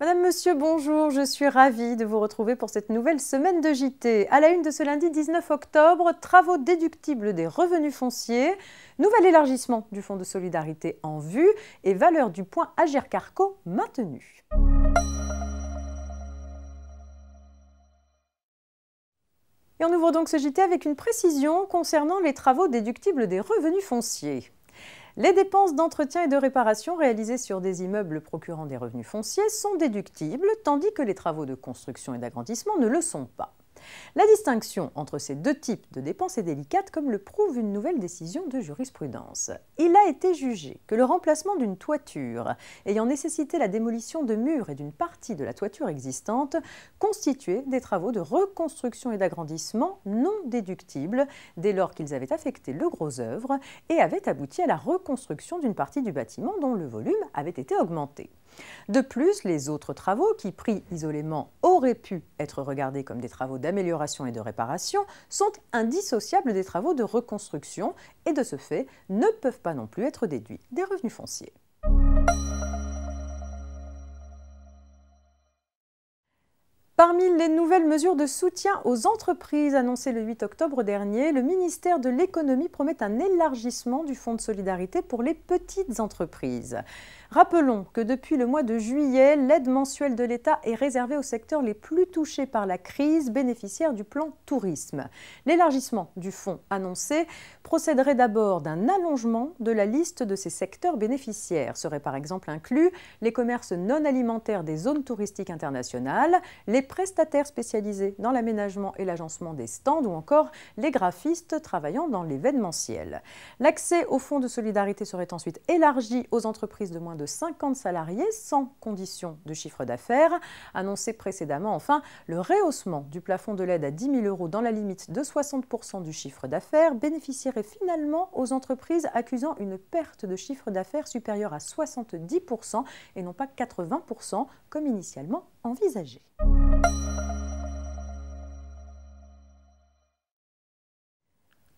Madame, Monsieur, bonjour, je suis ravie de vous retrouver pour cette nouvelle semaine de JT. À la une de ce lundi 19 octobre, travaux déductibles des revenus fonciers, nouvel élargissement du Fonds de solidarité en vue et valeur du point Agirc-Arrco maintenue. Et on ouvre donc ce JT avec une précision concernant les travaux déductibles des revenus fonciers. Les dépenses d'entretien et de réparation réalisées sur des immeubles procurant des revenus fonciers sont déductibles, tandis que les travaux de construction et d'agrandissement ne le sont pas. La distinction entre ces deux types de dépenses est délicate, comme le prouve une nouvelle décision de jurisprudence. Il a été jugé que le remplacement d'une toiture ayant nécessité la démolition de murs et d'une partie de la toiture existante constituait des travaux de reconstruction et d'agrandissement non déductibles dès lors qu'ils avaient affecté le gros œuvre et avaient abouti à la reconstruction d'une partie du bâtiment dont le volume avait été augmenté. De plus, les autres travaux qui, pris isolément, auraient pu être regardés comme des travaux d'amélioration et de réparation, sont indissociables des travaux de reconstruction et de ce fait ne peuvent pas non plus être déduits des revenus fonciers. Parmi les nouvelles mesures de soutien aux entreprises annoncées le 8 octobre dernier, le ministère de l'Économie promet un élargissement du Fonds de solidarité pour les petites entreprises. Rappelons que depuis le mois de juillet, l'aide mensuelle de l'État est réservée aux secteurs les plus touchés par la crise, bénéficiaires du plan tourisme. L'élargissement du fonds annoncé procéderait d'abord d'un allongement de la liste de ces secteurs bénéficiaires. Seraient par exemple inclus les commerces non alimentaires des zones touristiques internationales, les prestataires spécialisés dans l'aménagement et l'agencement des stands ou encore les graphistes travaillant dans l'événementiel. L'accès au fonds de solidarité serait ensuite élargi aux entreprises de moins de 50 salariés sans condition de chiffre d'affaires. Annoncé précédemment, enfin, le rehaussement du plafond de l'aide à 10 000 € dans la limite de 60% du chiffre d'affaires bénéficierait finalement aux entreprises accusant une perte de chiffre d'affaires supérieure à 70% et non pas 80% comme initialement envisagé.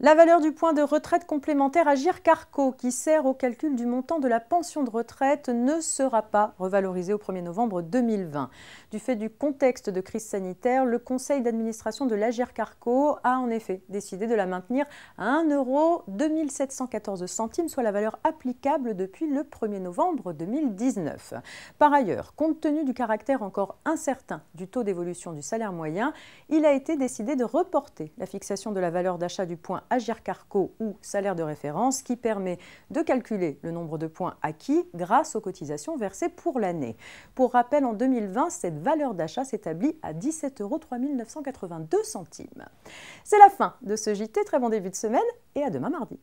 La valeur du point de retraite complémentaire Agirc-Arrco, qui sert au calcul du montant de la pension de retraite, ne sera pas revalorisée au 1er novembre 2020. Du fait du contexte de crise sanitaire, le conseil d'administration de l'Agirc-Arrco a en effet décidé de la maintenir à 1,2714 €, soit la valeur applicable depuis le 1er novembre 2019. Par ailleurs, compte tenu du caractère encore incertain du taux d'évolution du salaire moyen, il a été décidé de reporter la fixation de la valeur d'achat du point Agirc-Arrco ou salaire de référence qui permet de calculer le nombre de points acquis grâce aux cotisations versées pour l'année. Pour rappel, en 2020, cette valeur d'achat s'établit à 17,3982 €. C'est la fin de ce JT, très bon début de semaine et à demain mardi.